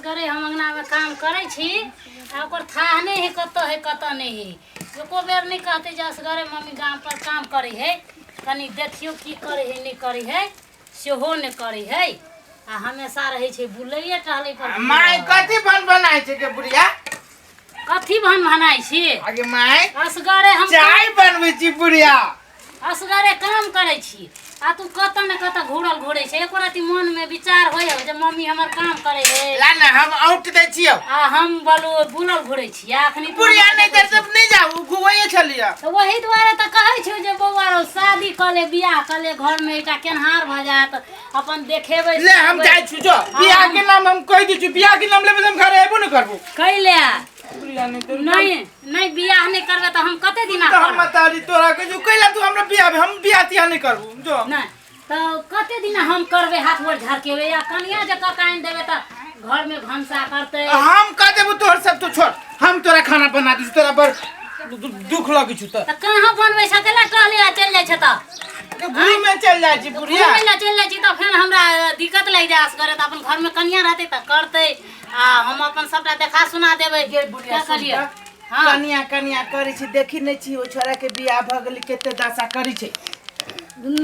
असगरे हम अंगना में काम करे छी आ ओकर था नहीं है कत नहीं है एको बेर नहीं कहते जे असगरे मम्मी गांव पर काम करे है कनी देखियो की करे है नहीं करे है सेहो नहीं करे है आ हमेशा रहे छे बुलैये टहले पर माय कथि बन बनाय छे के बुढ़िया कथि बन बनाय छी आगे माय असगरे हम चाय बनबै छी बुढ़िया असगरे काम करे छी आ तू कत न कत घूरे छे एको राती मन में विचार होय जे मम्मी हमर काम करे है ला ना हम आउट दै छियो आ हम बुलल घूरे छी अखनी बुढ़िया नहीं दे सब नहीं जाऊ घुवैये छलिया तो वही द्वारा त कहै छी जे बौआ रो शादी कले बियाह कले घर में एकटा केनहार भ जात अपन देखेबै ले हम जाय छु जो बियाह के नाम हम कह दी छु बियाह के नाम लेबे हम घर एबो न करबो कैले बुढ़िया नहीं बियाह नहीं करबे त हम कते दिना तो हम तारी तोरा के जो कैला तू हमरा बियाह हम बियाह तिया नहीं करबो जो नहीं तो कते दिना हम करबे हाथ गोड़ झरकेबे या कनिया जे काइन देबे त घर में भंसा करते हम कह देबो तोर सब तो छोड़ हम तोरा खाना बना दी तोरा पर दुख लगी छु त कहां बनबै सकेला टहले चल जाय छ त घूम में चल जाय छी बुढ़िया घूमे ला चल जाय छी त फिर हमरा दिक्कत लग जास करे त अपन घर में कनिया रहते त करते आ हम अपन सबटा देखा सुना देबै बुढ़िया करिए कनिया कनिया करै छी देखि नै छी ओ छोरा के बियाह भ गेल केते दशा करै छै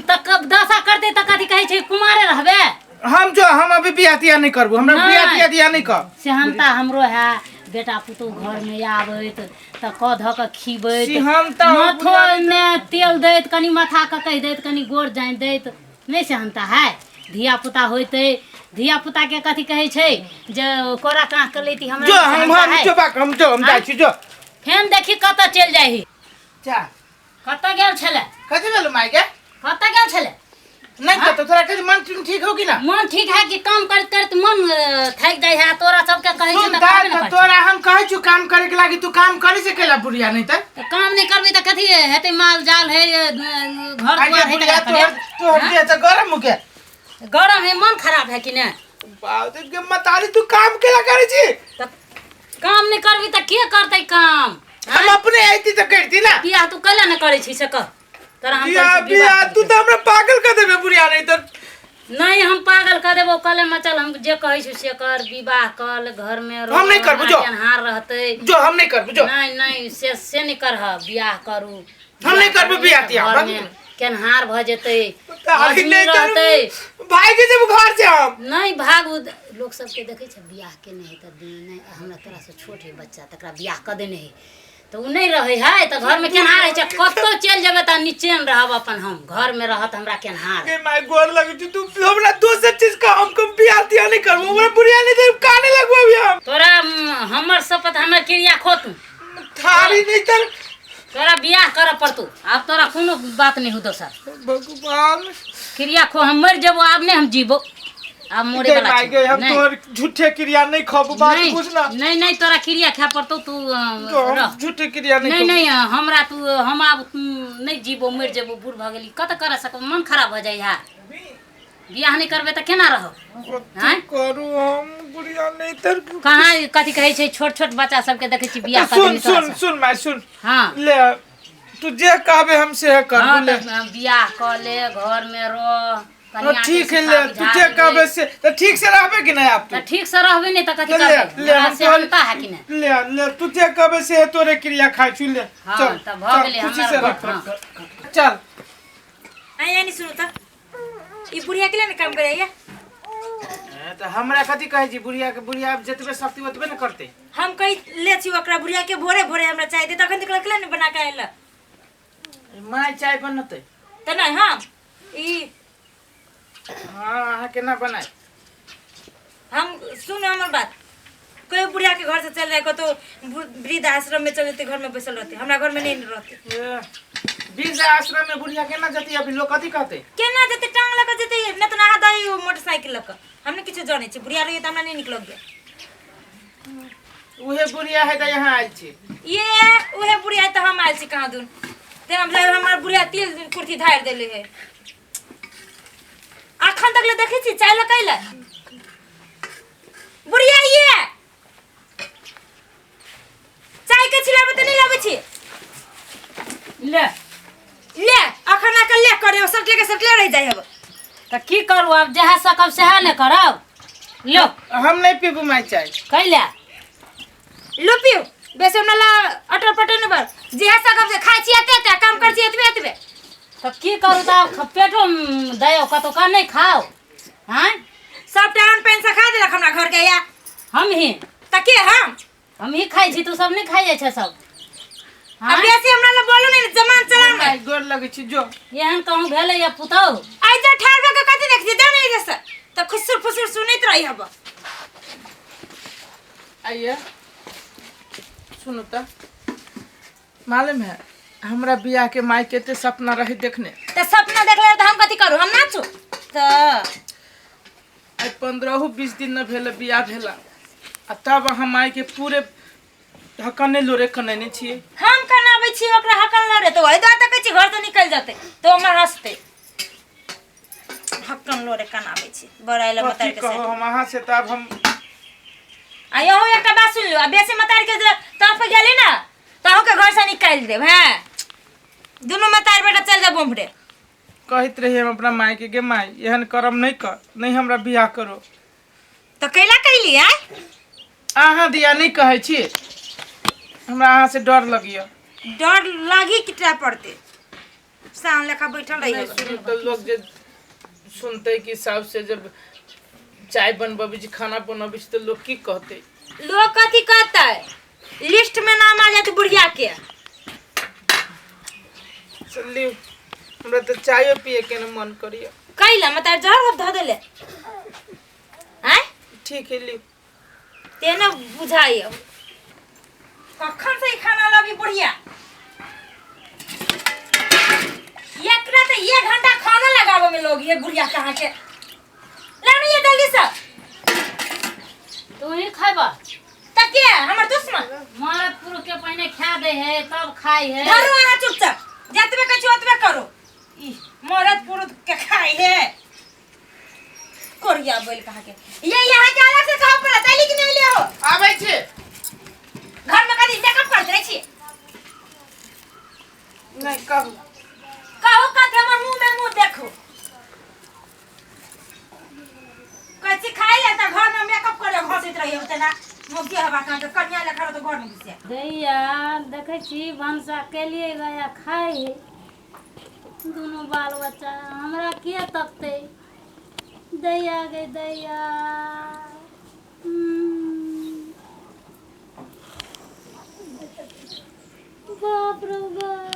त कब दशा करते त कथि कहै छै कुमारे रहबे हम अभी बियाह तिया नहीं करबो हमरा बियाह तिया नहीं कर सेहनता हमरो है बेटा पुतौ घर में आबैत त क ध क खीबैत सेहनता माथो में तेल दैत कनी माथा क कह दैत कनी गोड़ जान दैत नहीं सेहनता है धिया पुता होइते धिया पुता के कथि कहै छै जे कोरा कांख के लेती हमरा जो हम जाय छी जो फेन देखी कत चल जाही जा कत गेल छले कथि भेल माय के कत गेल छले नहीं तो तोरा के मन ठीक होगी ना मन ठीक है कि काम करत करत मन थक जाय है तोरा सब के कहै छै त काम नहीं तोरा हम कहै छु काम करे के लागी तू काम करे से केला बुढ़िया नहीं त काम नहीं करबी त कथि हेते माल जाल है घर द्वार है तो हम जे त गरम मुके गरम है मन खराब है कि ने बात के मतारी तू काम केला करे छी काम नहीं करबी त के करतै काम हम अपने आईती त करती ना बियाह तू कैला न करे छी से कह तोरा हम बियाह तू त हमरा पागल कर देबे बुढ़िया नहीं त नहीं हम पागल कर देबो कले में चल हम जे कहै छी से कर विवाह कल घर में रह हम नहीं करबो जो केनहार रहतै जो हम नहीं करबो जो नहीं से नहीं करह बियाह करू हम नहीं करबो बियाह तिया केनहार भ जेतै आगे नहीं रहतै भाई के जब घर से हम नहीं भाग लोग सब के देखे छ बियाह के नहीं त नहीं हमरा तोरा से छोट है बच्चा तकरा बियाह क देने है तो उ नहीं रहे है त घर में केनहार है कतो चल जेबे त नीचे न रहब अपन हम घर में रहत हमरा केनहार के माय गोर लगे तू हमरा दोसर चीज का हम बियाह तिया नहीं करबो हमरा बुढ़िया नहीं दे काने लगबो हम तोरा हमर शपथ हमर क्रिया खोतू थारी नहीं तर तोरा बियाह कर पड़तू अब तोरा कोनो बात नहीं हो दोसर भगवान क्रिया खो हम मर जेबो अब नहीं हम जीबो अब मोरे वाला छी हम तोर झूठे क्रिया नहीं खाबो बात कुछ ना नहीं तोरा क्रिया खा पड़तौ तू रह झूठे क्रिया नहीं नहीं हमरा तू हम अब नहीं जीबो मर जेबो बूढ़ भ गेली कत कर सक मन खराब हो जाई है बियाह नहीं करबे त केना रहब हैं करू हम बुढ़िया नहीं तर कहां कथि कहै छै छोट छोट बच्चा सब के देखै छी बियाह कर सुन मैं सुन हां ले तू जे कहबे हम से करबो ले बियाह क ले घर में रह ठीक है ले तू जे कहबे से त ठीक से रहबे कि नहीं आप त ठीक से रहबे नहीं त कथि करबे ले से हमता है कि नहीं ले तू जे कहबे से तोरे क्रिया खाइ छु ले चल त भ गेले हमरा चल आ यानी सुनो त ई बुढ़िया के लिए काम करे या त हमरा कथि कहै छी बुढ़िया जतबे शक्ति ओतबे न करते हम कहि ले छी ओकरा बुढ़िया के भोरे भोरे हमरा चाय दे तखन तक लकले न बना के आइला माय चाय बनतै त नहीं हां ई हां केना बनाए हम सुन हमर बात कोई बुढ़िया के घर से चल जाए को तो वृद्ध आश्रम में चलते घर में बैसल रहते हमरा घर में नहीं रहते वृद्ध आश्रम में बुढ़िया केना जती अभी लोग कथि कहते केना जते टांग लगा जते न तो नहा दई मोटरसाइकिल लगा हमने किछ जाने छी बुढ़िया रही त हमरा नहीं निकल गया उहे बुढ़िया है त यहां आइल छी ये उहे बुढ़िया त हम आइल छी कहां दून ते हमर बुढ़िया तिल कुर्ती धार देले है अखन तक ले देखै छी चाय लकैला बुढ़िया ये चाय के छिलाबे त नहीं लाबै छी ले ले अखन आके ले करे सकले के सकले रह जाय अब त की करू अब जहाँ सकब सह ने करब लो हम नहीं पीबू माई चाय। कैला लो पियो बेसे नला अटर पटर न बर जे है सकब से खाइ छी एते काम कर छी एतबे एतबे। तो की करू तो पेटो दयो कतो का नहीं खाओ। हाँ सब टाउन पेन से खा देलक हमरा घर के या हम ही तके हम ही खाई छी, तू सब नहीं खाई जाए सब। हाँ अब बेसी हमरा ल बोलो नहीं जमान चला में माई गोर लगे छी जो। एहन कहूँ भेले या पुतौ आई जा ठार के कथि देख छी जा नहीं जैसे त खुसुर फुसुर सुनैत रही हब। आइए सुनो तो मालूम है हमरा बियाह के माई केते सपना रही देखने। त सपना देखले त हम कथि करू हम नाचू त आई 15-20 दिन न भेले बियाह भेला आ तब हम माई के पूरे हकने लोरे कनेने छिए। हम कनाबै छी ओकरा हकन लरे तो ओइ दात कहै छी घर से निकल जाते तो हमर हंसते हकन लोरे कनाबै छी बड़ाइले मतार के कहो हम अहाँ से तब हम आ यहो एकटा बात सुन लो आ बेसी मतार के तरफ गेली ना तहु के घर से निकाल देब। हैं दोनों मतार बेटा चल जा बोमरे कहत रही हम अपना माई के गे माई एहन करम नहीं कर, नहीं हमरा बियाह करो। तो कैला कहली हैं अहाँ दिया नहीं कहै छी, हमरा अहाँ से डर लगियो। डर लागी कितना पड़ते साम लेखा बैठल रही नहीं सुन तो लोग जे सुनते कि सास से जब चाय बनबबी जी खाना बनबी तो लोग की कहते। लोग कथी कहता है लिस्ट में नाम आ जाते बुढ़िया के। चली हमरा तो चायो पिए के न मन करियो। कैला मतार जहर धो देले हैं ठीक है ली ते न बुझाइयो कखन से खाना लगी बुढ़िया एकरा तो 1 घंटा खाना लगावे में लोग ये बुढ़िया कहां के लानी ये जल्दी से तू ही खाइबा तके हमर दुश्मन मारत पुरुष के पहले खा दे है तब खाई है। धरो आहा चुपचाप जतबे कछु ओतबे करो ई मरद पुरुष के खाई है कोरिया बोल कहा के ये यहाँ के अलग से कहा पड़ा ताली कि नहीं ले हो आबै छे घर में कदी चेकअप कर दे छी नहीं कहू कहो कथे हमर मुंह में मुंह देखो कथि खाई ले त घर में मेकअप करे घसित रही होते ना मुंह के हवा का कन्या लेखा तो घर में घुसे दैया देखे छी भंसा के लिए गया खाए दोनों बाल बच्चा हमरा के तकते दैया गे दैया। बाप रे बाप।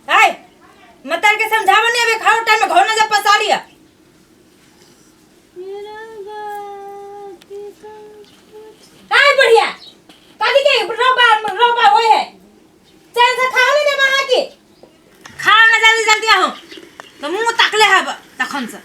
हाय मतार के समझावन नहीं अबे खाओ टाइम में घोना जब पसारी है हाय बढ़िया कदी के रोबा होय है चल से खाओ ले वहां की खाओ ना जल्दी जल्दी आओ तो मुंह तकले है तखन से